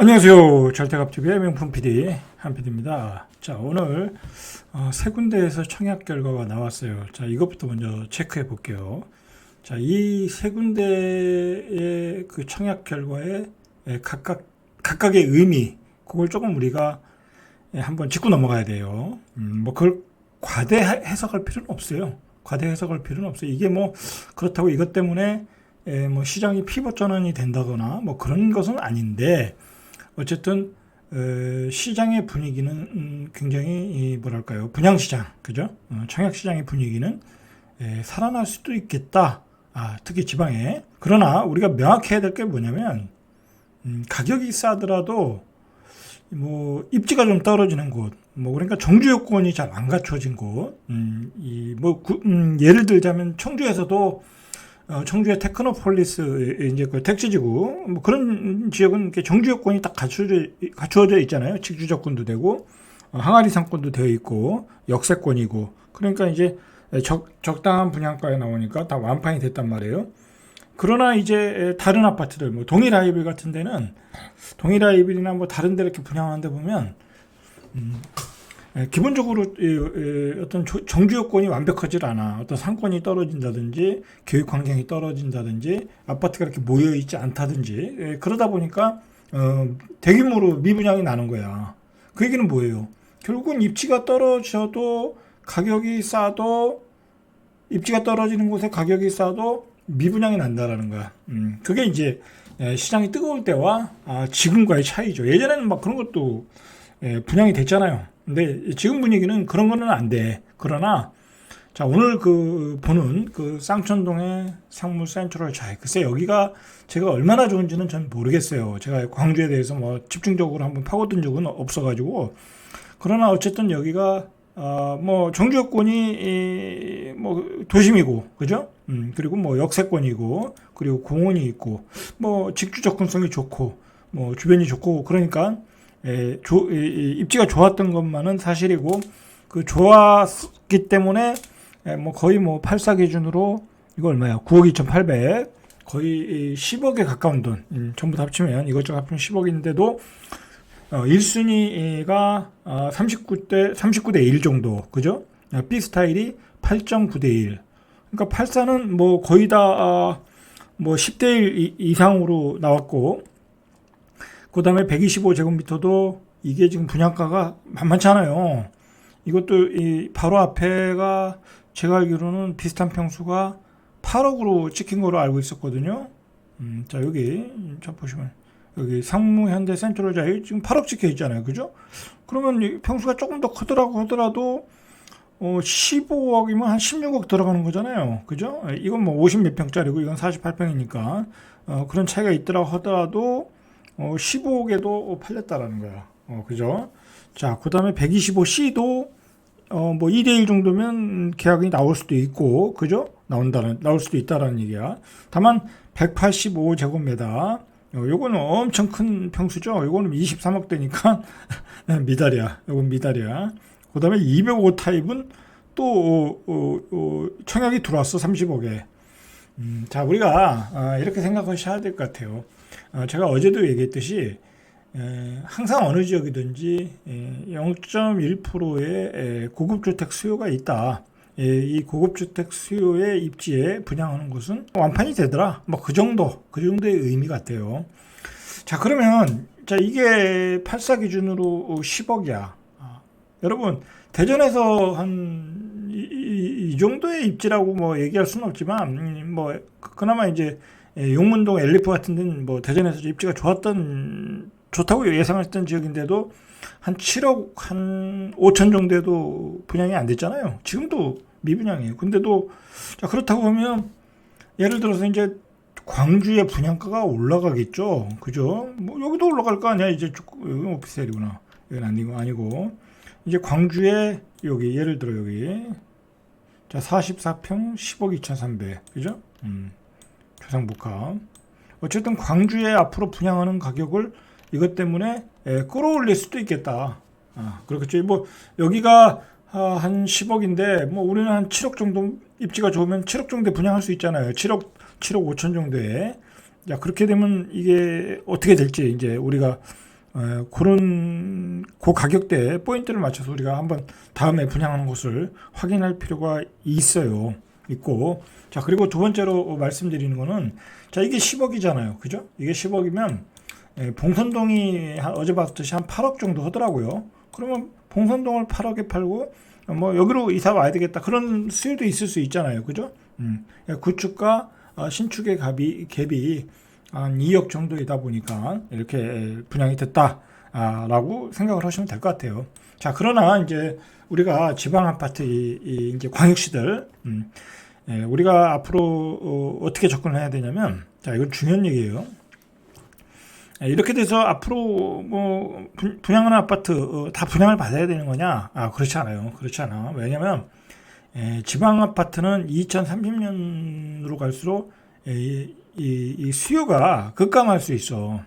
안녕하세요. 절대값TV의 명품 PD 한PD입니다. 자, 오늘 세 군데에서 청약 결과가 나왔어요. 자, 이것부터 먼저 체크해 볼게요. 자, 이 세 군데의 그 청약 결과의 각각의 의미, 그걸 조금 우리가 한번 짚고 넘어가야 돼요. 뭐 그걸 과대 해석할 필요는 없어요. 과대 해석할 필요는 없어요. 이게 뭐 그렇다고 이것 때문에 뭐 시장이 피벗 전환이 된다거나 뭐 그런 것은 아닌데, 어쨌든 시장의 분위기는 굉장히 뭐랄까요, 분양시장, 그죠? 청약시장의 분위기는 살아날 수도 있겠다. 특히 지방에. 그러나 우리가 명확해야 될 게 뭐냐면, 가격이 싸더라도 뭐 입지가 좀 떨어지는 곳, 뭐 그러니까 정주 요건이 잘 안 갖춰진 곳, 예를 들자면 청주에서도 청주의 테크노폴리스, 이제 그 택지지구, 뭐 그런 지역은 이렇게 정주 요건이 딱 갖추어져 있잖아요. 직주 접근도 되고, 항아리 상권도 되어 있고, 역세권이고. 그러니까 이제 적당한 분양가에 나오니까 다 완판이 됐단 말이에요. 그러나 이제 다른 아파트들, 뭐 동일하이빌 같은 데는, 동일하이빌이나 뭐 다른 데 이렇게 분양하는 데 보면, 기본적으로 어떤 정주 요건이 완벽하지 않아. 어떤 상권이 떨어진다든지 교육 환경이 떨어진다든지 아파트가 이렇게 모여 있지 않다든지, 그러다 보니까 대규모로 미분양이 나는 거야. 그 얘기는 뭐예요? 결국은 입지가 떨어져도 가격이 싸도, 입지가 떨어지는 곳에 가격이 싸도 미분양이 난다라는 거야. 그게 이제 시장이 뜨거울 때와 지금과의 차이죠. 예전에는 막 그런 것도 분양이 됐잖아요. 근데 지금 분위기는 그런 거는 안 돼. 그러나 자, 오늘 보는 쌍천동의 상무 센트럴 차이, 글쎄 여기가 제가 얼마나 좋은지는 전 모르겠어요. 제가 광주에 대해서 뭐 집중적으로 한번 파고든 적은 없어가지고. 그러나 어쨌든 여기가 뭐 정주 여건이 뭐 도심이고, 그죠? 그리고 뭐 역세권이고, 그리고 공원이 있고, 뭐 직주 접근성이 좋고, 뭐 주변이 좋고, 그러니까 입지가 좋았던 것만은 사실이고, 그 좋았기 때문에 뭐 거의 뭐 84 기준으로 이거 얼마야? 9억 2,800, 거의 10억에 가까운 돈, 전부 다 합치면 이것저것 합치면 10억인데도 1순위가 39대 1 정도, 그죠? B 스타일이 8.9대 1. 그러니까 84는 뭐 거의 다 뭐 10대 1 이상으로 나왔고, 그 다음에 125제곱미터도 이게 지금 분양가가 만만치 않아요. 이것도 바로 앞에가 제가 알기로는 비슷한 평수가 8억으로 찍힌 거로 알고 있었거든요. 자, 여기 자 보시면 여기 상무 현대 센트럴 자이 지금 8억 찍혀 있잖아요. 그죠? 그러면 이 평수가 조금 더 크더라고 하더라도 15억이면 한 16억 들어가는 거잖아요. 그죠? 이건 뭐 50 몇 평짜리고 이건 48평이니까 그런 차이가 있더라고 하더라도 15억에도 팔렸다라는 거야. 그죠? 자, 그 다음에 125C도 뭐 2대1 정도면 계약이 나올 수도 있고, 그죠? 나올 수도 있다라는 얘기야. 다만 185제곱미터, 요거는 엄청 큰 평수죠. 요거는 23억대니까 미달이야. 요건 미달이야. 그 다음에 205 타입은 또 청약이 들어왔어. 30억에. 자, 우리가 이렇게 생각하셔야 될 것 같아요. 제가 어제도 얘기했듯이 항상 어느 지역이든지 0.1%의 고급주택 수요가 있다. 이 고급주택 수요의 입지에 분양하는 곳은 완판이 되더라. 뭐 그 정도의 의미 같아요. 자, 그러면 자, 이게 84 기준으로 10억이야. 여러분, 대전에서 이 정도의 입지라고 뭐 얘기할 수는 없지만, 뭐 그나마 이제 용문동 엘리프 같은 데는 뭐 대전에서 입지가 좋다고 예상했던 지역인데도 한 7억 한 5천 정도에도 분양이 안 됐잖아요. 지금도 미분양이에요. 근데도 자, 그렇다고 하면 예를 들어서 이제 광주의 분양가가 올라가겠죠. 그죠? 뭐 여기도 올라갈 거 아니야. 이제 여기 오피스텔이구나. 여기는 아니고 이제 광주에 여기 예를 들어 여기 자 44평 10억 2,300, 그죠? 조상복합. 어쨌든 광주에 앞으로 분양하는 가격을 이것 때문에 끌어올릴 수도 있겠다. 그렇겠죠. 뭐 여기가 한 10억인데 뭐 우리는 한 7억 정도, 입지가 좋으면 7억 정도에 분양할 수 있잖아요. 7억 5천 정도에. 자, 그렇게 되면 이게 어떻게 될지 이제 우리가 그런 그 가격대에 포인트를 맞춰서 우리가 한번 다음에 분양하는 곳을 확인할 필요가 있고. 자, 그리고 두 번째로 말씀드리는 거는, 자, 이게 10억이잖아요. 그죠? 이게 10억이면 봉선동이 어제 봤듯이 한 8억 정도 하더라고요. 그러면 봉선동을 8억에 팔고 뭐 여기로 이사 와야 되겠다, 그런 수요도 있을 수 있잖아요. 그죠? 구축과 신축의 갭이 한 2억 정도이다 보니까 이렇게 분양이 됐다라고 생각을 하시면 될 것 같아요. 자, 그러나 이제 우리가 지방 아파트 이제 광역시들, 우리가 앞으로 어떻게 접근을 해야 되냐면, 자, 이건 중요한 얘기예요. 이렇게 돼서 앞으로 뭐 분양하는 아파트 다 분양을 받아야 되는 거냐? 그렇지 않아요. 그렇지 않아. 왜냐면 지방 아파트는 2030년으로 갈수록 이 수요가 급감할 수 있어.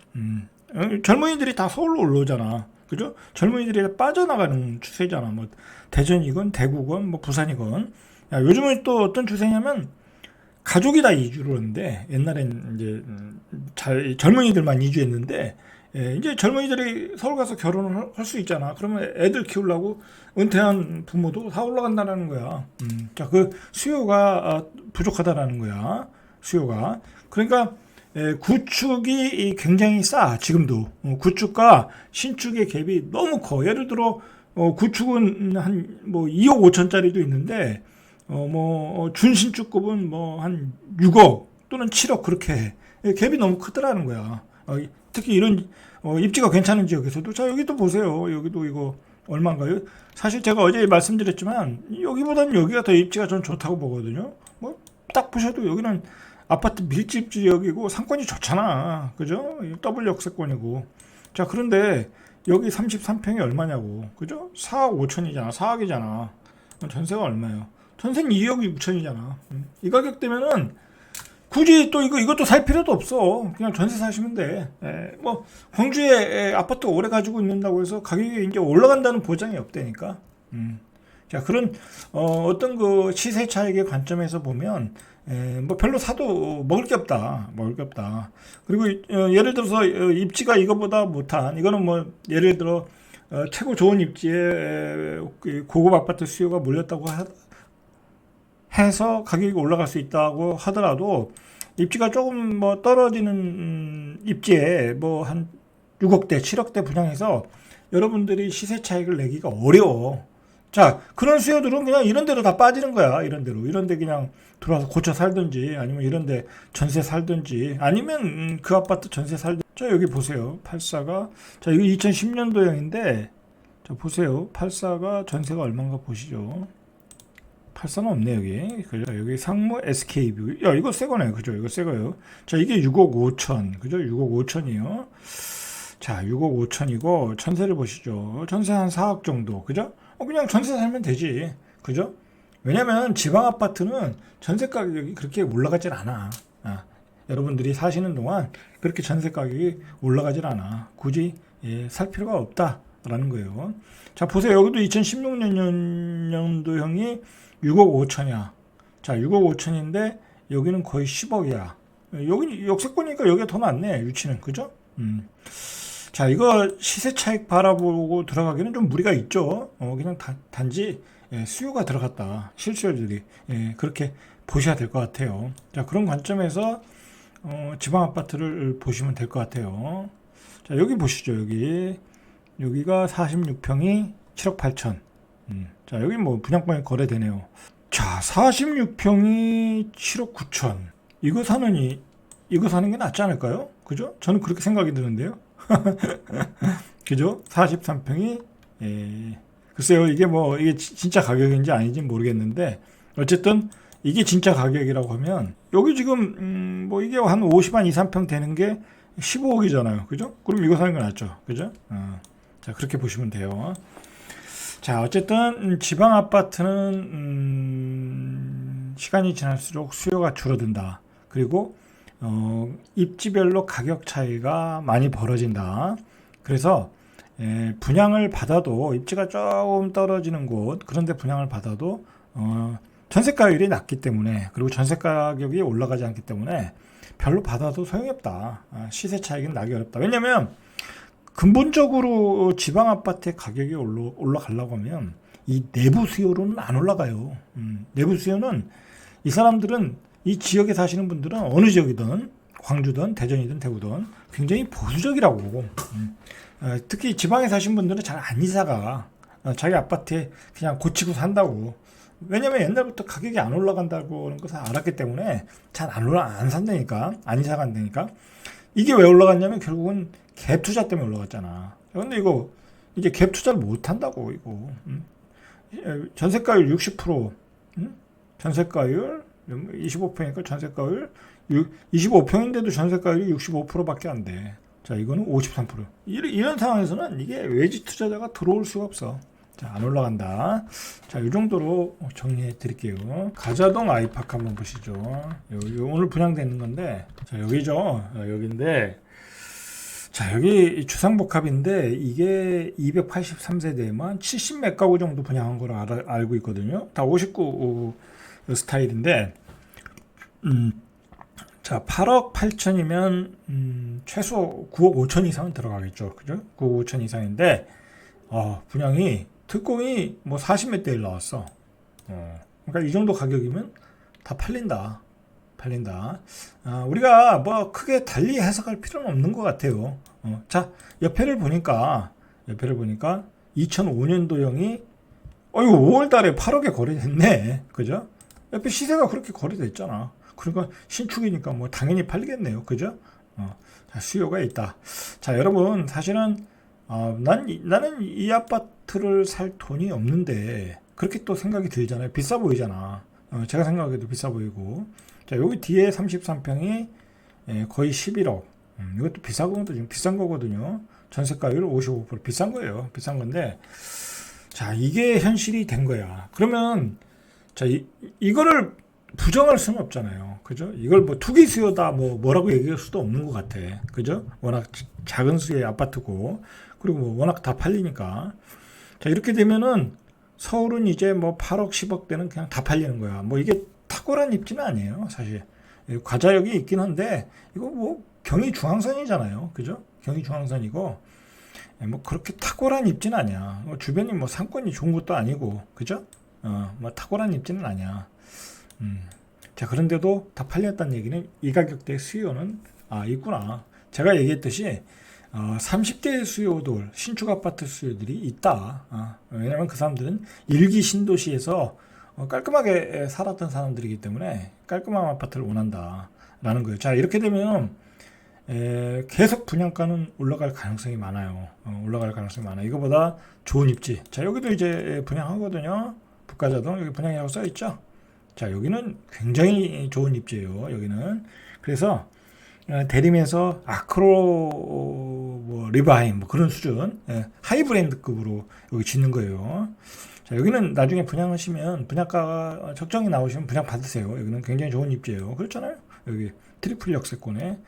젊은이들이 다 서울로 올라오잖아. 그죠? 젊은이들이 빠져나가는 추세잖아. 뭐 대전이건 대구건 뭐 부산이건. 요즘은 또 어떤 추세냐면 가족이 다 이주를 하는데, 옛날엔 이제 젊은이들만 이주했는데, 이제 젊은이들이 서울 가서 결혼을 할 수 있잖아. 그러면 애들 키우려고 은퇴한 부모도 다 올라간다는 거야. 자, 그 수요가 부족하다라는 거야. 수요가. 그러니까 구축이 굉장히 싸. 지금도 구축과 신축의 갭이 너무 커. 예를 들어 구축은 한 뭐 2억 5천짜리도 있는데, 준신축급은 뭐 한 6억 또는 7억, 그렇게 해. 갭이 너무 크더라는 거야. 특히 이런 입지가 괜찮은 지역에서도, 자, 여기도 보세요. 여기도 이거 얼마인가요? 사실 제가 어제 말씀드렸지만 여기보다는 여기가 더 입지가 전 좋다고 보거든요. 뭐 딱 보셔도 여기는 아파트 밀집 지역이고 상권이 좋잖아. 그죠? 더블 역세권이고. 자, 그런데 여기 33평이 얼마냐고. 그죠? 4억 5천이잖아. 4억이잖아. 전세가 얼마예요? 전세는 2억 6천이잖아. 이 가격대면은 굳이 또 이것도 살 필요도 없어. 그냥 전세 사시면 돼. 뭐 광주에 아파트 오래 가지고 있는다고 해서 가격이 이제 올라간다는 보장이 없다니까. 자, 그런 어떤 그 시세 차익의 관점에서 보면 뭐 별로 사도 먹을 게 없다. 그리고 예를 들어서 입지가 이거보다 못한, 이거는 뭐 예를 들어 최고 좋은 입지에 고급 아파트 수요가 몰렸다고 해서 가격이 올라갈 수 있다고 하더라도, 입지가 조금 뭐 떨어지는 입지에 뭐 한 6억대, 7억대 분양해서 여러분들이 시세 차익을 내기가 어려워. 자, 그런 수요들은 그냥 이런 데로 다 빠지는 거야. 이런 데 그냥 들어와서 고쳐 살든지, 아니면 이런 데 전세 살든지, 아니면 그 아파트 전세 살든지. 자, 여기 보세요. 84가, 자, 이거 2010년도형인데, 자, 보세요. 84가 전세가 얼마인가 보시죠. 84는 없네, 여기. 그죠? 여기 상무 SK뷰. 야, 이거 새 거네. 그죠? 이거 새 거예요. 자, 이게 6억 5천. 그죠? 6억 5천이요. 자, 6억 5천이고, 전세를 보시죠. 전세 한 4억 정도. 그죠? 그냥 전세 살면 되지. 그죠? 왜냐면 지방 아파트는 전세 가격이 그렇게 올라가질 않아. 여러분들이 사시는 동안 그렇게 전세 가격이 올라가질 않아. 굳이 살 필요가 없다라는 거예요. 자, 보세요. 여기도 2016년도형이 6억 5천이야. 자, 6억 5천인데 여기는 거의 10억이야. 여기 역세권이니까 여기가 더 낫네. 유치는. 그죠? 자, 이거 시세 차익 바라보고 들어가기는 좀 무리가 있죠. 그냥 단지 수요가 들어갔다. 실수요들이 그렇게 보셔야 될 것 같아요. 자, 그런 관점에서 지방 아파트를 보시면 될 것 같아요. 자, 여기 보시죠. 여기가 46평이 7억 8천. 자, 여기 뭐 분양권이 거래되네요. 자, 46평이 7억 9천. 이거 사는 게 낫지 않을까요? 그죠? 저는 그렇게 생각이 드는데요. 그죠? 43평이 글쎄요, 이게 진짜 가격인지 아닌지 모르겠는데, 어쨌든 이게 진짜 가격이라고 하면, 여기 지금 뭐 이게 한 50한 2, 3평 되는 게 15억이잖아요. 그죠? 그럼 이거 사는 게 낫죠. 그죠? 자, 그렇게 보시면 돼요. 자, 어쨌든 지방 아파트는 시간이 지날수록 수요가 줄어든다. 그리고 입지별로 가격 차이가 많이 벌어진다. 그래서 분양을 받아도, 입지가 조금 떨어지는 곳, 그런데 분양을 받아도 전세 가율이 낮기 때문에, 그리고 전세 가격이 올라가지 않기 때문에 별로 받아도 소용이 없다. 시세 차익은 나기 어렵다. 왜냐면 근본적으로 지방 아파트의 가격이 올라가려고 하면 이 내부 수요로는 안 올라가요. 내부 수요는 이 사람들은 이 지역에 사시는 분들은 어느 지역이든 광주든 대전이든 대구든 굉장히 보수적이라고. 특히 지방에 사신 분들은 잘 안 이사가. 자기 아파트에 그냥 고치고 산다고. 왜냐면 옛날부터 가격이 안 올라간다고 하는 것을 알았기 때문에 잘 안 산다니까. 안 이사 간다니까. 이게 왜 올라갔냐면 결국은 갭 투자 때문에 올라갔잖아. 근데 이거 이제 갭 투자를 못 한다고, 이거. 전세가율 60%, 전세가율 25평이니까 전세가율 25평인데도 전세가율이 65%밖에 안 돼. 자, 이거는 53%. 이런 상황에서는 이게 외지 투자자가 들어올 수가 없어. 자, 안 올라간다. 자, 이 정도로 정리해 드릴게요. 가자동 아이파크 한번 보시죠. 여기 오늘 분양되는 건데, 자, 여기죠. 여기인데, 자, 여기 주상복합인데, 이게 283세대에만 70몇 가구 정도 분양한 걸로 알고 있거든요. 다 59 스타일인데, 자, 8억 8천이면, 최소 9억 5천 이상은 들어가겠죠. 그죠? 9억 5천 이상인데, 분양이, 특공이 뭐 40몇 대일 나왔어. 그러니까 이 정도 가격이면 다 팔린다. 우리가 뭐 크게 달리 해석할 필요는 없는 것 같아요. 자, 옆에를 보니까 2005년도형이, 이거 5월 달에 8억에 거래됐네. 그죠? 옆에 시세가 그렇게 거래됐잖아. 그러니까 신축이니까 뭐 당연히 팔리겠네요. 그죠? 자, 수요가 있다. 자, 여러분, 사실은, 나는 이 아파트를 살 돈이 없는데, 그렇게 또 생각이 들잖아요. 비싸 보이잖아. 제가 생각해도 비싸 보이고. 자, 여기 뒤에 33평이 거의 11억. 이것도 비싼 거거든요. 전세가율 55% 비싼 거예요. 비싼 건데, 자, 이게 현실이 된 거야. 그러면, 자, 이거를 부정할 수는 없잖아요. 그죠? 이걸 뭐 투기 수요다, 뭐라고 얘기할 수도 없는 것 같아. 그죠? 워낙 작은 수의 아파트고, 그리고 뭐 워낙 다 팔리니까. 자, 이렇게 되면은 서울은 이제 뭐 8억, 10억 대는 그냥 다 팔리는 거야. 뭐 이게 탁월한 입지는 아니에요, 사실. 과자역이 있긴 한데, 이거 뭐 경의 중앙선이잖아요. 그죠? 경의 중앙선이고, 뭐 그렇게 탁월한 입지는 아니야. 주변이 뭐 상권이 좋은 것도 아니고, 그죠? 뭐 탁월한 입지는 아니야. 자, 그런데도 다 팔렸다는 얘기는 이 가격대 수요는 있구나. 제가 얘기했듯이 30대 수요들, 신축 아파트 수요들이 있다. 왜냐하면 그 사람들은 일기 신도시에서 깔끔하게 살았던 사람들이기 때문에 깔끔한 아파트를 원한다라는 거예요. 자, 이렇게 되면 계속 분양가는 올라갈 가능성이 많아요. 이거보다 좋은 입지. 자, 여기도 이제 분양하거든요. 북가자동 여기 분양이라고 써 있죠. 자, 여기는 굉장히 좋은 입지예요. 여기는. 그래서 대림에서 아크로 뭐 리바인 뭐 그런 수준, 하이브랜드급으로 여기 짓는 거예요. 자, 여기는 나중에 분양하시면 분양가가 적정히 나오시면 분양 받으세요. 여기는 굉장히 좋은 입지예요. 그렇잖아요. 여기 트리플 역세권에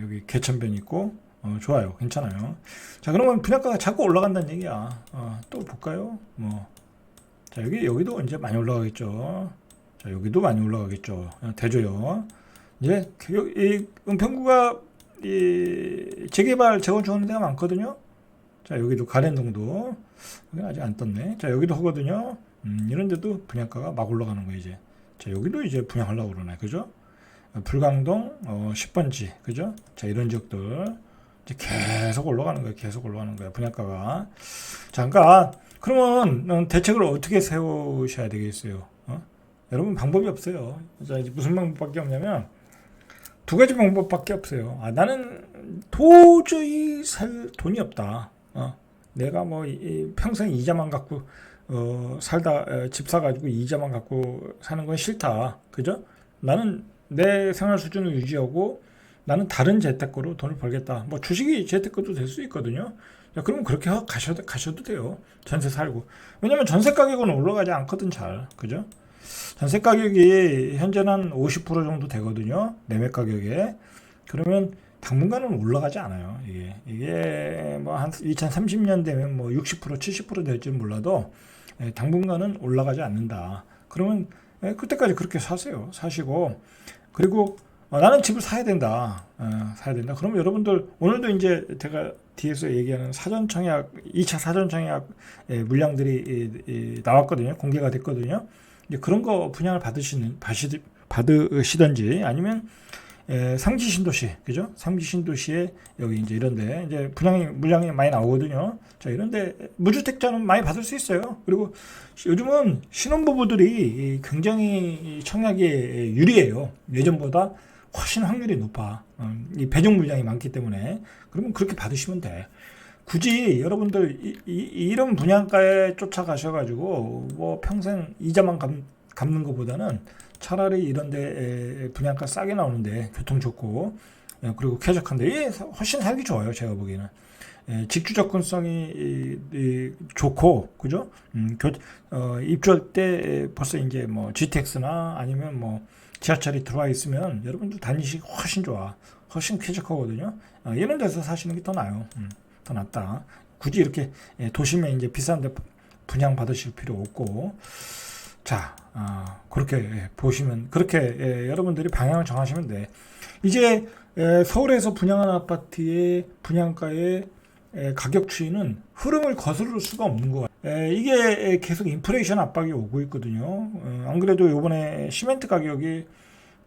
여기 개천변 있고 좋아요. 괜찮아요. 자, 그러면 분양가가 자꾸 올라간다는 얘기야. 또 볼까요? 자, 여기도 이제 많이 올라가겠죠. 자, 여기도 많이 올라가겠죠. 대조요. 이제 이 은평구가 이 재개발 재건축하는 데가 많거든요. 자, 여기도 가랜동도 여기 아직 안 떴네. 자, 여기도 하거든요. 이런 데도 분양가가 막 올라가는 거예요, 이제. 자, 여기도 이제 분양하려고 그러네. 그죠? 불광동 10번지. 그죠? 자, 이런 지역들 이제 계속 올라가는 거예요. 분양가가. 자, 그러니까 그러면 대책을 어떻게 세우셔야 되겠어요? 여러분, 방법이 없어요. 자, 이제 무슨 방법밖에 없냐면 두 가지 방법밖에 없어요. 나는 도저히 살 돈이 없다. 내가 뭐 평생 이자만 갖고 살다 집 사가지고 이자만 갖고 사는 건 싫다. 그죠? 나는 내 생활 수준을 유지하고 나는 다른 재테크로 돈을 벌겠다. 뭐 주식이 재테크도 될 수 있거든요. 야, 그러면 그렇게 가셔도 돼요. 전세 살고. 왜냐면 전세 가격은 올라가지 않거든, 잘. 그죠? 전세 가격이 현재는 한 50% 정도 되거든요. 매매 가격에. 그러면 당분간은 올라가지 않아요. 이게 뭐 한 2030년 되면 뭐 60%, 70% 될지 몰라도 당분간은 올라가지 않는다. 그러면 그때까지 그렇게 사시고, 그리고 나는 집을 사야 된다. 그러면 여러분들 오늘도 이제 제가 뒤에서 얘기하는 사전청약, 2차 사전청약 물량들이 나왔거든요. 공개가 됐거든요. 이제 그런 거 분양을 받으시든지 아니면 상지 신도시, 그죠? 상지 신도시에 여기 이제 이런데 이제 물량이 많이 나오거든요. 자, 이런데 무주택자는 많이 받을 수 있어요. 그리고 요즘은 신혼부부들이 굉장히 청약에 유리해요. 예전보다 훨씬 확률이 높아. 이 배정 물량이 많기 때문에. 그러면 그렇게 받으시면 돼. 굳이 여러분들 이런 분양가에 쫓아가셔가지고 뭐 평생 이자만 갚는 것보다는 차라리 이런데 분양가 싸게 나오는데 교통 좋고 그리고 쾌적한데 이게 훨씬 살기 좋아요. 제가 보기에는 직주 접근성이 좋고 그죠? 입주할 때 벌써 이제 뭐 GTX나 아니면 뭐 지하철이 들어와 있으면 여러분들 다니시기 훨씬 좋아. 훨씬 쾌적하거든요. 이런 데서 사시는 게 더 나아요. 더 낫다. 굳이 이렇게 도심에 이제 비싼데 분양 받으실 필요 없고. 자, 그렇게 보시면, 그렇게 여러분들이 방향을 정하시면 돼. 이제 서울에서 분양한 아파트의 분양가의 가격 추이는 흐름을 거스를 수가 없는 것 같아요. 이게 계속 인플레이션 압박이 오고 있거든요. 안 그래도 이번에 시멘트 가격이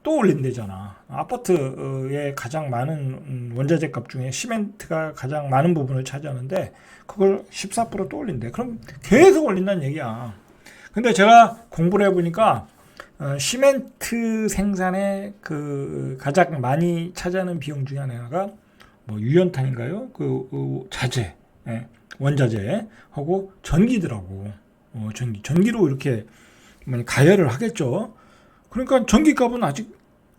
또 올린대잖아. 아파트에 가장 많은 원자재 값 중에 시멘트가 가장 많은 부분을 차지하는데 그걸 14%또 올린대. 그럼 계속 올린다는 얘기야. 근데 제가 공부를 해보니까 시멘트 생산에 그 가장 많이 차지하는 비용 중에 하나가 뭐 유연탄인가요? 그 자재, 원자재 하고 전기더라고. 전기로 이렇게 가열을 하겠죠. 그러니까 전기값은 아직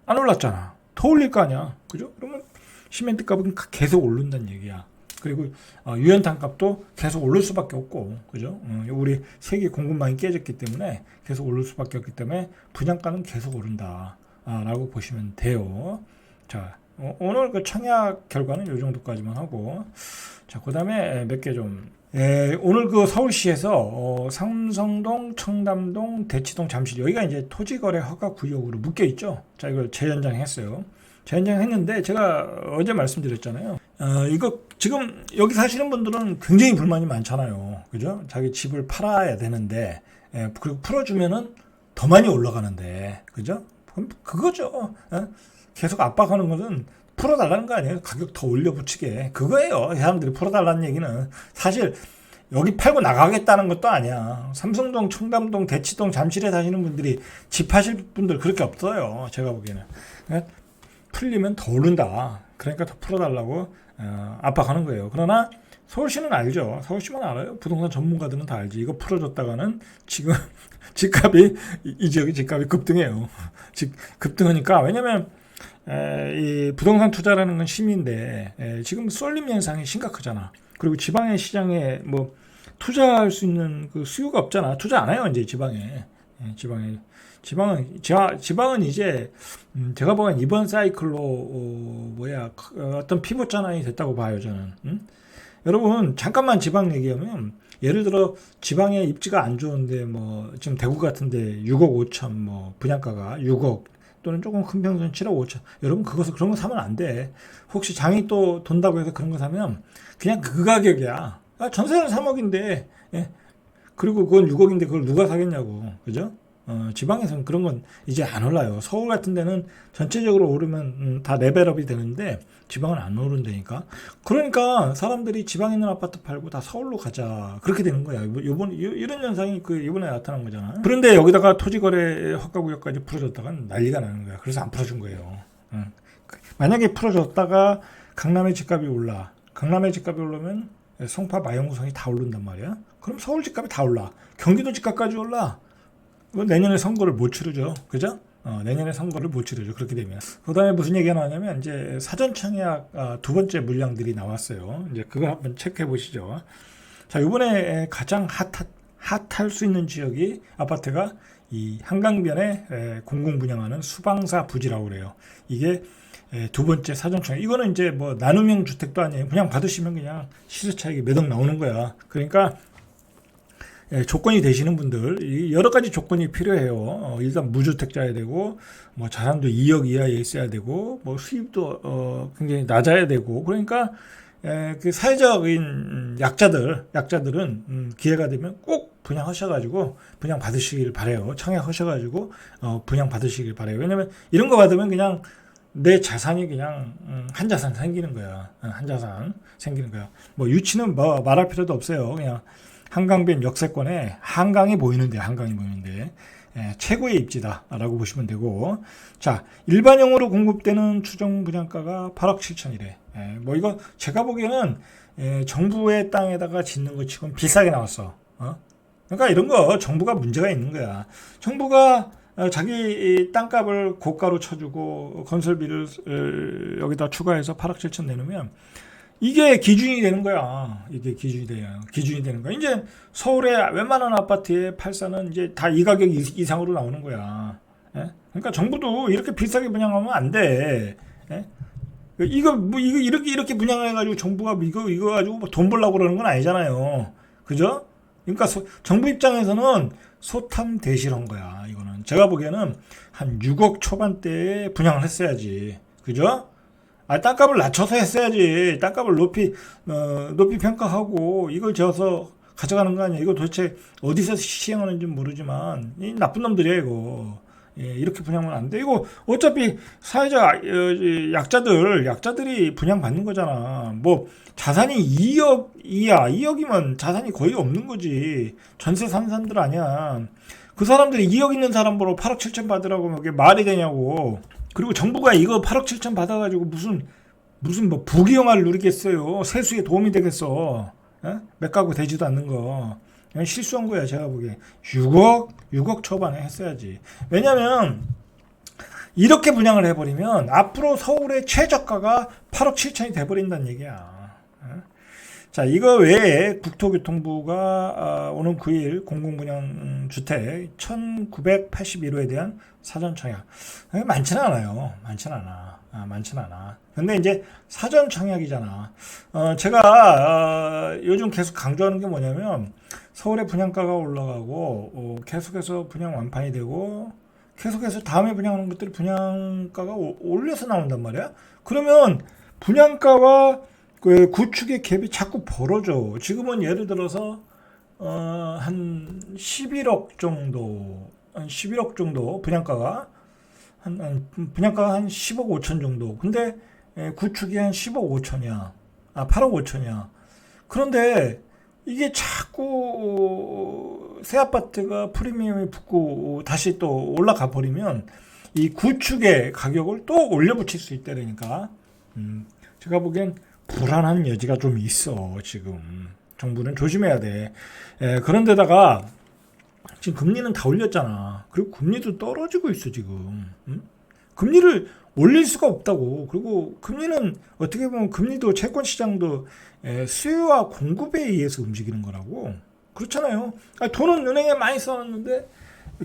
안 올랐잖아. 더 올릴 거 아니야. 그죠? 그러면 시멘트 값은 계속 오른다는 얘기야. 그리고 유연탄 값도 계속 오를 수밖에 없고, 그죠? 우리 세계 공급망이 깨졌기 때문에 계속 오를 수밖에 없기 때문에 분양가는 계속 오른다. 라고 보시면 돼요. 자, 오늘 그 청약 결과는 이 정도까지만 하고, 자, 그 다음에 몇 개 좀. 오늘 그 서울시에서 삼성동, 청담동, 대치동, 잠실 여기가 이제 토지거래 허가 구역으로 묶여 있죠. 자, 이걸 재연장했어요. 재연장했는데 제가 어제 말씀드렸잖아요. 이거 지금 여기 사시는 분들은 굉장히 불만이 많잖아요. 그죠? 자기 집을 팔아야 되는데 그리고 풀어주면은 더 많이 올라가는데, 그죠? 그럼 그거죠. 계속 압박하는 것은 풀어달라는 거 아니에요? 가격 더 올려붙이게. 그거예요. 사람들이 풀어달라는 얘기는. 사실 여기 팔고 나가겠다는 것도 아니야. 삼성동, 청담동, 대치동, 잠실에 사시는 분들이 집 하실 분들 그렇게 없어요. 제가 보기에는. 풀리면 더 오른다. 그러니까 더 풀어달라고 압박하는 거예요. 그러나 서울시는 알죠. 서울시만 알아요. 부동산 전문가들은 다 알지. 이거 풀어줬다가는 지금 집값이 이 지역의 집값이 급등해요. 급등하니까. 왜냐면 이 부동산 투자라는 건 심인데 지금 쏠림 현상이 심각하잖아. 그리고 지방의 시장에 뭐 투자할 수 있는 그 수요가 없잖아. 투자 안 해요 이제 지방에. 지방은 이제 제가 보기엔 이번 사이클로 어떤 피벗 전환이 됐다고 봐요 저는. 여러분 잠깐만 지방 얘기하면 예를 들어 지방에 입지가 안 좋은데 뭐 지금 대구 같은데 6억 5천 뭐 분양가가 6억 또는 조금 큰 평수는 7억 5천. 여러분 그런 거 사면 안 돼. 혹시 장이 또 돈다고 해서 그런 거 사면 그냥 그 가격이야. 전세는 3억인데 그리고 그건 6억인데 그걸 누가 사겠냐고. 그죠? 지방에서는 그런 건 이제 안 올라요. 서울 같은 데는 전체적으로 오르면 다 레벨업이 되는데 지방은 안 오른다니까. 그러니까 사람들이 지방에 있는 아파트 팔고 다 서울로 가자. 그렇게 되는 거야. 이런 현상이 이번에 나타난 거잖아. 그런데 여기다가 토지거래 허가구역까지 풀어줬다가 난리가 나는 거야. 그래서 안 풀어준 거예요. 만약에 풀어줬다가 강남의 집값이 올라. 강남의 집값이 오르면 송파 마영구성이 다 오른단 말이야. 그럼 서울 집값이 다 올라. 경기도 집값까지 올라. 내년에 선거를 못 치르죠. 그죠? 내년에 선거를 못 치르죠. 그렇게 되면. 그 다음에 무슨 얘기가 나오냐면, 이제 사전청약 두 번째 물량들이 나왔어요. 이제 그거 한번 체크해 보시죠. 자, 이번에 가장 핫할 수 있는 지역이 아파트가 이 한강변에 공공 분양하는 수방사 부지라고 그래요. 이게 두 번째 사전청약. 이거는 이제 뭐 나눔형 주택도 아니에요. 그냥 받으시면 그냥 시세차익이 몇 억 나오는 거야. 그러니까 조건이 되시는 분들 여러 가지 조건이 필요해요. 일단 무주택자야 되고 뭐 자산도 2억 이하에 있어야 되고 뭐 수입도 굉장히 낮아야 되고 그러니까 그 사회적인 약자들은 기회가 되면 꼭 분양하셔가지고 분양 받으시길 바래요. 청약하셔가지고 분양 받으시길 바래요. 왜냐면 이런 거 받으면 그냥 내 자산이 그냥 한 자산 생기는 거야. 한 자산 생기는 거야. 뭐 유치는 뭐 말할 필요도 없어요. 그냥 한강변 역세권에 한강이 보이는데 최고의 입지다라고 보시면 되고, 자 일반형으로 공급되는 추정 분양가가 8억 7천이래. 뭐 이거 제가 보기에는 정부의 땅에다가 짓는 것 치고는 비싸게 나왔어. 그러니까 이런 거 정부가 문제가 있는 거야. 정부가 자기 땅값을 고가로 쳐주고 건설비를 여기다 추가해서 8억 7천 내놓으면 이게 기준이 되는 거야. 이게 기준이 되는 거야. 이제 서울의 웬만한 아파트의 팔사는 이제 다 이 가격 이상으로 나오는 거야. 그러니까 정부도 이렇게 비싸게 분양하면 안 돼. 이거 이렇게 분양을 해가지고 정부가 이거 가지고 돈 벌려고 그러는 건 아니잖아요. 그죠? 그러니까 정부 입장에서는 소탐대실한 거야. 이거는 제가 보기에는 한 6억 초반대에 분양을 했어야지. 그죠? 땅값을 낮춰서 했어야지. 땅값을 높이 평가하고 이걸 지어서 가져가는 거 아니야. 이거 도대체 어디서 시행하는지 모르지만 이 나쁜 놈들이야 이거. 이렇게 분양하면 안 돼. 이거 어차피 사회적 약자들이 분양받는 거잖아. 뭐 자산이 2억 이하, 2억이면 자산이 거의 없는 거지. 전세 사는 사람들 아니야. 그 사람들이 2억 있는 사람 보러 8억 7천 받으라고 그게 말이 되냐고. 그리고 정부가 이거 8억 7천 받아가지고 무슨 뭐 부귀영화를 누리겠어요. 세수에 도움이 되겠어. 맥가고 되지도 않는 거. 그냥 실수한 거야, 제가 보기에. 6억 초반에 했어야지. 왜냐면 이렇게 분양을 해버리면 앞으로 서울의 최저가가 8억 7천이 돼버린다는 얘기야. 자, 이거 외에 국토교통부가 오는 9일 공공분양주택 1981호에 대한 사전청약. 많지는 않아요. 많지는 않아. 근데 이제 사전청약이잖아. 제가 요즘 계속 강조하는 게 뭐냐면 서울의 분양가가 올라가고 계속해서 분양 완판이 되고 계속해서 다음에 분양하는 것들이 분양가가 올려서 나온단 말이야. 그러면 분양가와 그 구축의 갭이 자꾸 벌어져. 지금은 예를 들어서 한 11억 정도 분양가가 분양가가 한 10억 5천 정도. 근데 구축이 한 10억 5천이야. 8억 5천이야. 그런데 이게 자꾸 새 아파트가 프리미엄이 붙고 다시 또 올라가 버리면 이 구축의 가격을 또 올려붙일 수 있다니까. 제가 보기엔 불안한 여지가 좀 있어. 지금 정부는 조심해야 돼. 그런데다가 지금 금리는 다 올렸잖아. 그리고 금리도 떨어지고 있어 지금. 금리를 올릴 수가 없다고. 그리고 금리는 어떻게 보면 금리도 채권 시장도 수요와 공급에 의해서 움직이는 거라고. 그렇잖아요. 돈은 은행에 많이 써놨는데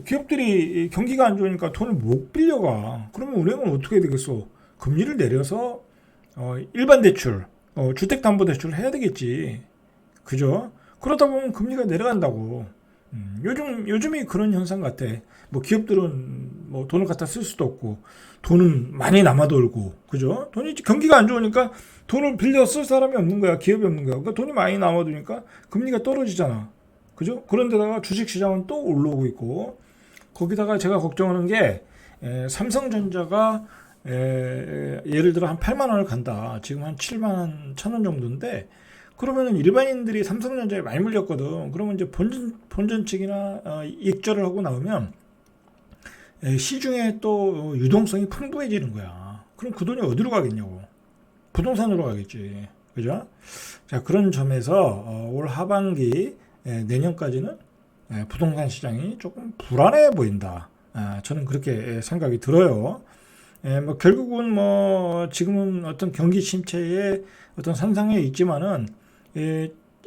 기업들이 경기가 안 좋으니까 돈을 못 빌려가. 그러면 은행은 어떻게 해야 되겠어? 금리를 내려서 일반 대출, 주택담보대출을 해야 되겠지. 그죠? 그러다 보면 금리가 내려간다고. 요즘이 그런 현상 같아. 뭐 기업들은 뭐 돈을 갖다 쓸 수도 없고 돈은 많이 남아돌고, 그죠? 경기가 안 좋으니까 돈을 빌려 쓸 사람이 없는 거야. 기업이 없는 거야. 그러니까 돈이 많이 남아도니까 금리가 떨어지잖아. 그죠? 그런데다가 주식시장은 또 올라오고 있고, 거기다가 제가 걱정하는 게 삼성전자가 예를 들어 한 8만 원을 간다. 지금 한 7만 1천 원 정도인데, 그러면은 일반인들이 삼성전자에 많이 물렸거든. 그러면 이제 본전 측이나 익절을 하고 나오면 시중에 또 유동성이 풍부해지는 거야. 그럼 그 돈이 어디로 가겠냐고. 부동산으로 가겠지. 그죠? 자, 그런 점에서 올 하반기 내년까지는 부동산 시장이 조금 불안해 보인다. 저는 그렇게 생각이 들어요. 뭐 결국은 뭐 지금은 어떤 경기 침체의 어떤 선상에 있지만은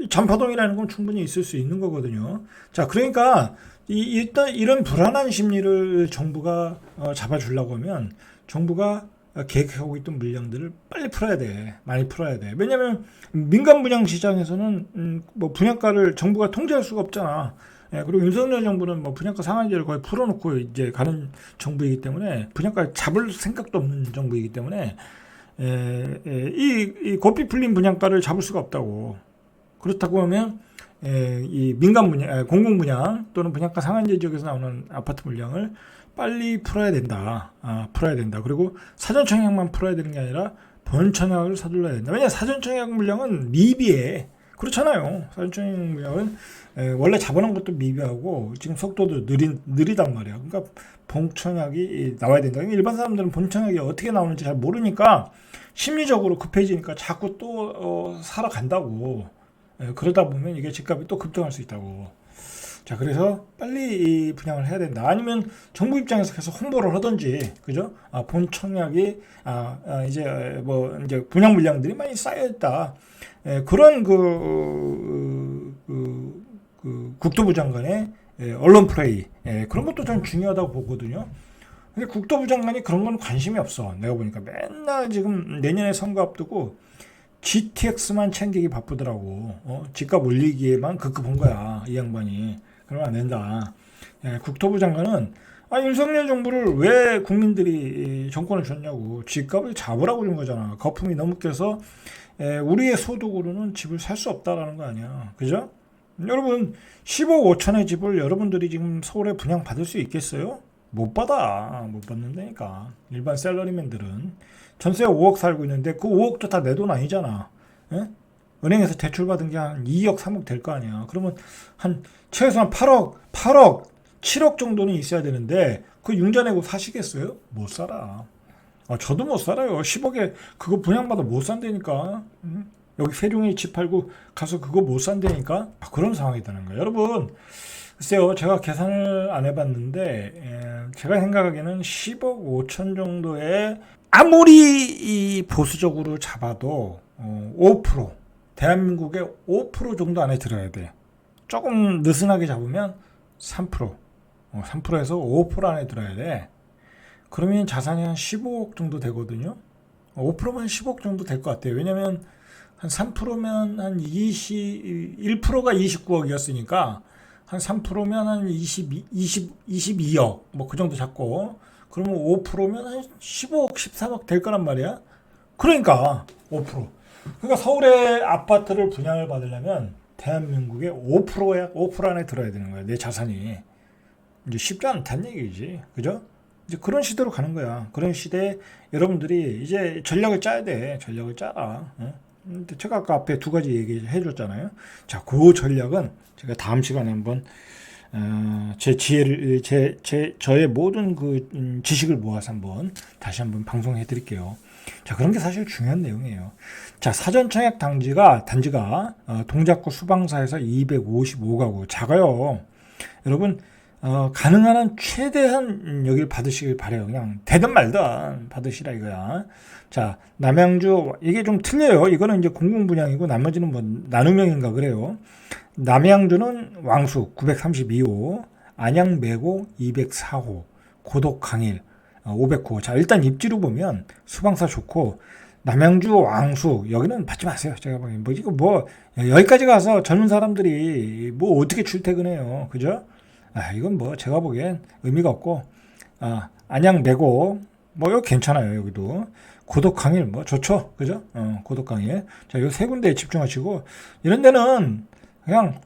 전파동이라는 건 충분히 있을 수 있는 거거든요. 자, 그러니까 일단 이런 불안한 심리를 정부가 잡아주려고 하면 정부가 계획하고 있던 물량들을 빨리 풀어야 돼. 많이 풀어야 돼. 왜냐하면 민간 분양 시장에서는 뭐 분양가를 정부가 통제할 수가 없잖아. 그리고 윤석열 정부는 뭐 분양가 상한제를 거의 풀어놓고 이제 가는 정부이기 때문에 분양가 잡을 생각도 없는 정부이기 때문에 이 고삐 풀린 분양가를 잡을 수가 없다고. 그렇다고 하면 이 민간 분양, 공공 분양 또는 분양가 상한제 지역에서 나오는 아파트 물량을 빨리 풀어야 된다. 풀어야 된다. 그리고 사전 청약만 풀어야 되는 게 아니라 본 청약을 서둘러야 된다. 왜냐 사전 청약 물량은 미비해. 그렇잖아요. 사전 청약 물량은 원래 잡아놓은 것도 미비하고 지금 속도도 느리단 말이야. 그러니까 본 청약이 나와야 된다. 일반 사람들은 본 청약이 어떻게 나오는지 잘 모르니까 심리적으로 급해지니까 자꾸 또 사러 간다고. 그러다 보면 이게 집값이 또 급등할 수 있다고. 자, 그래서 빨리 이 분양을 해야 된다. 아니면 정부 입장에서 계속 홍보를 하든지, 그죠? 본 청약이, 이제 분양 물량들이 많이 쌓여있다. 그런 국토부 장관의 언론 플레이, 그런 것도 좀 중요하다고 보거든요. 근데 국토부 장관이 그런 건 관심이 없어. 내가 보니까 맨날 지금 내년에 선거 앞두고 GTX만 챙기기 바쁘더라고. 집값 올리기에만 급급한 거야, 이 양반이. 그러면 안 된다. 국토부 장관은 윤석열 정부를 왜 국민들이 정권을 줬냐고. 집값을 잡으라고 준 거잖아. 거품이 너무 껴서 우리의 소득으로는 집을 살 수 없다라는 거 아니야. 그죠? 여러분 10억 5천의 집을 여러분들이 지금 서울에 분양 받을 수 있겠어요? 못 받아. 못 받는다니까. 일반 샐러리맨들은 전세 5억 살고 있는데 그 5억도 다 내 돈 아니잖아. 예? 은행에서 대출 받은 게 한 2억 3억 될 거 아니야. 그러면 한 최소한 8억 7억 정도는 있어야 되는데 그 융자 내고 사시겠어요? 못 살아. 저도 못 살아요. 10억에 그거 분양받아 못 산다니까. 여기 세종에 집 팔고 가서 그거 못 산다니까. 그런 상황이 되는 거예요. 여러분 글쎄요, 제가 계산을 안 해봤는데 제가 생각하기에는 10억 5천 정도의 아무리 이 보수적으로 잡아도 5% 대한민국의 5% 정도 안에 들어야 돼. 조금 느슨하게 잡으면 3% 3%에서 5% 안에 들어야 돼. 그러면 자산이 한 15억 정도 되거든요. 5%면 10억 정도 될 것 같아요. 왜냐면 한 3%면 한 1%가 29억이었으니까 한 3%면 한 22억 뭐 그 정도 잡고, 그러면 5%면 한 15억 13억 될 거란 말이야. 그러니까 5%. 그러니까 서울의 아파트를 분양을 받으려면 대한민국의 5% 안에 들어야 되는 거야. 내 자산이. 이제 쉽지 않다는 얘기지. 그죠? 이제 그런 시대로 가는 거야. 그런 시대에 여러분들이 이제 전략을 짜야 돼. 전략을 짜라. 제가 아까 앞에 두 가지 얘기해 줬잖아요. 자, 그 전략은 제가 다음 시간에 한번 제 지혜를 저의 모든 그 지식을 모아서 다시 한번 방송해 드릴게요. 자, 그런 게 사실 중요한 내용이에요. 자, 사전 청약 단지가 동작구 수방사에서 255가구 작아요. 여러분 가능한 한 최대한 여기를 받으시길 바래요. 그냥 되든 말든 받으시라 이거야. 자, 남양주 이게 좀 틀려요. 이거는 이제 공공 분양이고 나머지는 뭐 나눔형인가 그래요. 남양주는 왕숙 932호, 안양매고 204호, 고덕강일 509호. 자, 일단 입지로 보면 수방사 좋고 남양주 왕숙 여기는 받지 마세요. 제가 보기엔 뭐 이거 뭐 여기까지 가서 젊은 사람들이 뭐 어떻게 출퇴근해요. 그죠? 이건 뭐 제가 보기엔 의미가 없고, 안양매고 뭐 이거 괜찮아요. 여기도 고덕강일 뭐 좋죠. 그죠? 고덕강일. 자, 요 세 군데에 집중하시고, 이런 데는 그냥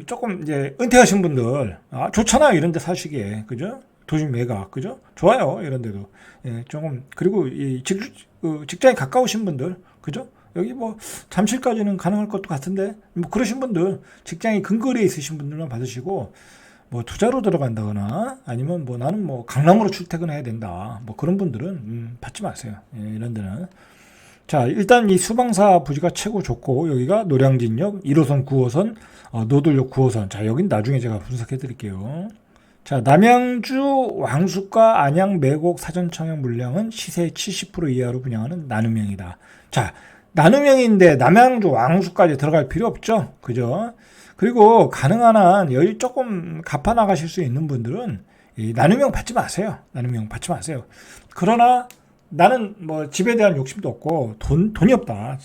조금 이제 은퇴하신 분들 좋잖아요. 이런 데 사시기에. 그죠? 도심 매각. 그죠? 좋아요. 이런 데도. 예, 조금 그리고 이 직장에 가까우신 분들. 그죠? 여기 뭐 잠실까지는 가능할 것도 같은데 뭐 그러신 분들, 직장이 근거리에 있으신 분들만 받으시고, 뭐 투자로 들어간다거나 아니면 뭐 나는 뭐 강남으로 출퇴근해야 된다 뭐 그런 분들은 받지 마세요. 예, 이런 데는. 자, 일단 이 수방사 부지가 최고 좋고, 여기가 노량진역 1호선 9호선 노들역 9호선. 자, 여긴 나중에 제가 분석해 드릴게요. 자, 남양주 왕숙과 안양 매곡 사전 청약 물량은 시세 70% 이하로 분양하는 나눔형이다. 자, 나눔형인데 남양주 왕숙까지 들어갈 필요 없죠. 그죠? 그리고 가능한 한 여유 조금 갚아 나가실 수 있는 분들은 이 나눔형 받지 마세요. 나눔형 받지 마세요. 그러나 나는 뭐 집에 대한 욕심도 없고 돈이 없다.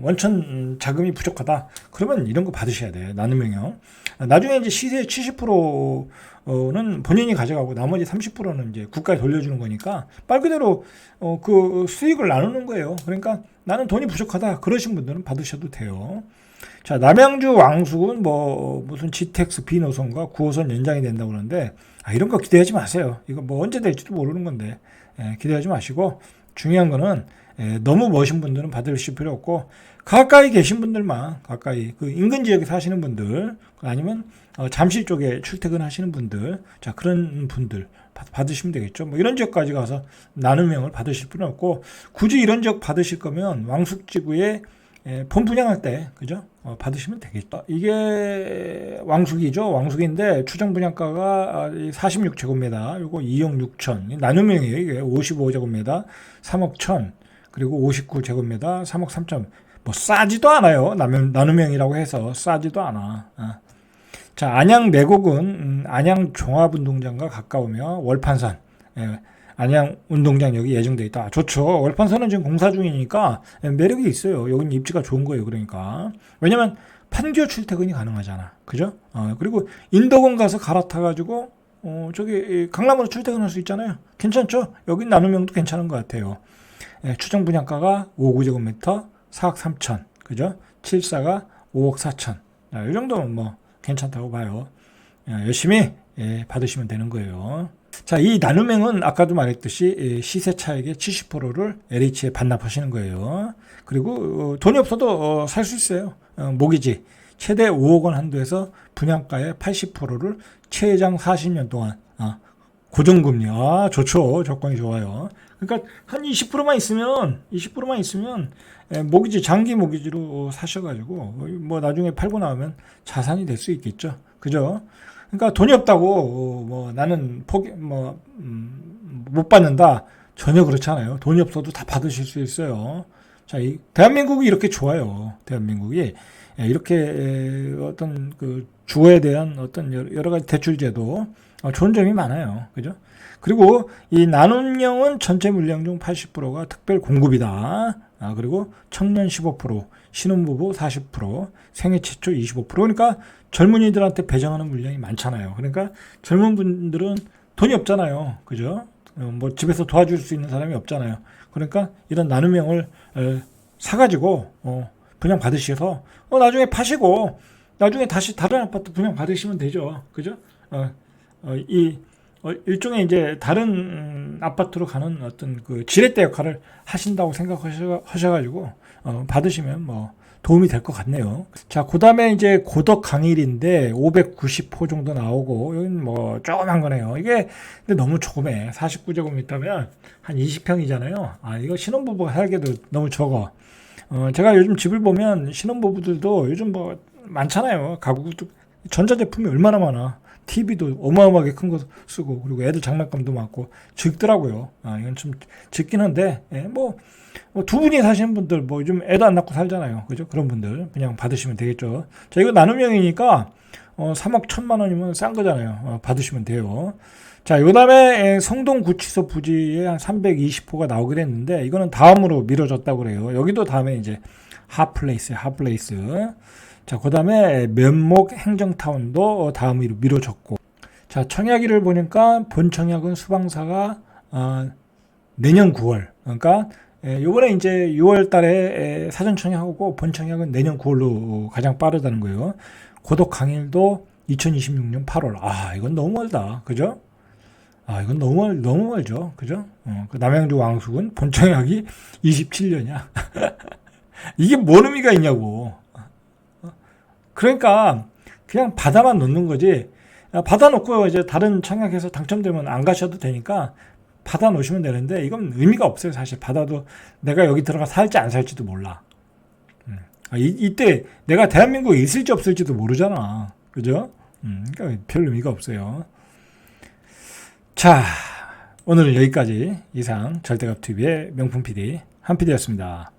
원천 자금이 부족하다. 그러면 이런 거 받으셔야 돼. 나눔명령. 나중에 이제 시세의 70%는 본인이 가져가고 나머지 30%는 이제 국가에 돌려주는 거니까 말 그대로 그 수익을 나누는 거예요. 그러니까 나는 돈이 부족하다. 그러신 분들은 받으셔도 돼요. 자, 남양주 왕숙은 뭐 무슨 GTX B노선과 9호선 연장이 된다고 그러는데 이런 거 기대하지 마세요. 이거 뭐 언제 될지도 모르는 건데 기대하지 마시고 중요한 거는 너무 멋진 분들은 받으실 필요 없고 가까이 계신 분들만 가까이 그 인근 지역에 사시는 분들 아니면 잠실 쪽에 출퇴근하시는 분들 자 그런 분들 받으시면 되겠죠. 뭐 이런 지역까지 가서 나눔형을 받으실 필요 없고 굳이 이런 지역 받으실 거면 왕숙지구에 본 분양할 때 그죠? 받으시면 되겠죠. 이게 왕숙이죠. 왕숙인데 추정 분양가가 46제곱미터 요거 2억 6천 나눔형이에요. 이게 55제곱미터 3억 1천 그리고 59제곱미터 3억 3천 뭐 싸지도 않아요. 나눔형이라고 해서 싸지도 않아. 자, 안양 내곡은 안양 종합운동장과 가까우며 월판산 안양 운동장역이 예정돼 있다. 좋죠. 월판선은 지금 공사 중이니까 매력이 있어요. 여기는 입지가 좋은 거예요. 그러니까 왜냐면 판교 출퇴근이 가능하잖아. 그죠? 그리고 인덕원 가서 갈아타가지고 저기 강남으로 출퇴근할 수 있잖아요. 괜찮죠? 여기 나눔형도 괜찮은 것 같아요. 추정 분양가가 59제곱미터 4억 3천, 그죠? 74가 5억 4천. 이 정도면 뭐 괜찮다고 봐요. 열심히 받으시면 되는 거예요. 자, 이 나눔행은 아까도 말했듯이 시세 차익의 70%를 LH에 반납하시는 거예요. 그리고 돈이 없어도 살 수 있어요. 모기지 최대 5억 원 한도에서 분양가의 80%를 최장 40년 동안 고정금리 좋죠. 조건이 좋아요. 그러니까 한 20%만 있으면 모기지 장기 모기지로 사셔가지고 뭐 나중에 팔고 나오면 자산이 될 수 있겠죠. 그죠? 그러니까 돈이 없다고 뭐 나는 못 받는다 전혀 그렇지 않아요. 돈이 없어도 다 받으실 수 있어요. 자, 대한민국이 이렇게 좋아요. 대한민국이 이렇게 어떤 그 주거에 대한 어떤 여러 가지 대출제도 좋은 점이 많아요. 그죠? 그리고 이 나눔형은 전체 물량 중 80%가 특별 공급이다. 그리고 청년 15%, 신혼부부 40%, 생애 최초 25%. 그러니까 젊은이들한테 배정하는 물량이 많잖아요. 그러니까 젊은 분들은 돈이 없잖아요. 그죠? 뭐 집에서 도와줄 수 있는 사람이 없잖아요. 그러니까 이런 나눔형을 사가지고 분양 받으셔서 나중에 파시고 나중에 다시 다른 아파트 분양 받으시면 되죠. 그죠? 일종의 이제 다른 아파트로 가는 어떤 그 지렛대 역할을 하신다고 생각하셔가지고 받으시면 뭐 도움이 될 것 같네요. 자, 그 다음에 이제 고덕 강일인데 590호 정도 나오고 여기는 뭐 조그만 거네요. 이게 근데 너무 조그매. 49제곱미터면 한 20평이잖아요. 이거 신혼부부가 살기도 너무 적어. 제가 요즘 집을 보면 신혼부부들도 요즘 뭐 많잖아요. 가구도 전자제품이 얼마나 많아. TV도 어마어마하게 큰 거 쓰고 그리고 애들 장난감도 많고 적더라고요. 이건 좀 적긴 한데 뭐 두 분이 사시는 분들 뭐 요즘 애도 안 낳고 살잖아요. 그죠? 그런 분들 그냥 받으시면 되겠죠. 자, 이거 나눔형이니까 3억 1천만 원이면 싼 거잖아요. 받으시면 돼요. 자, 요 다음에 성동 구치소 부지에 한 320호가 나오긴 했는데 이거는 다음으로 미뤄졌다고 그래요. 여기도 다음에 이제 핫플레이스. 자, 그 다음에 면목 행정타운도 다음으로 미뤄졌고. 자, 청약일을 보니까 본 청약은 수방사가 내년 9월. 그러니까 요번에 이제 6월 달에 사전 청약하고 본 청약은 내년 9월로 가장 빠르다는 거예요. 고덕 강일도 2026년 8월. 이건 너무 멀다. 그죠? 이건 너무 멀죠. 그죠? 그 남양주 왕숙은 본 청약이 27년이야. 이게 뭔 의미가 있냐고. 그러니까 그냥 받아만 놓는 거지. 받아놓고 이제 다른 청약해서 당첨되면 안 가셔도 되니까 받아 놓으시면 되는데 이건 의미가 없어요. 사실 받아도 내가 여기 들어가 살지 안 살지도 몰라. 이때 내가 대한민국에 있을지 없을지도 모르잖아. 그죠? 그러니까 별 의미가 없어요. 자, 오늘은 여기까지 이상 절대값TV의 명품 PD 한 PD였습니다.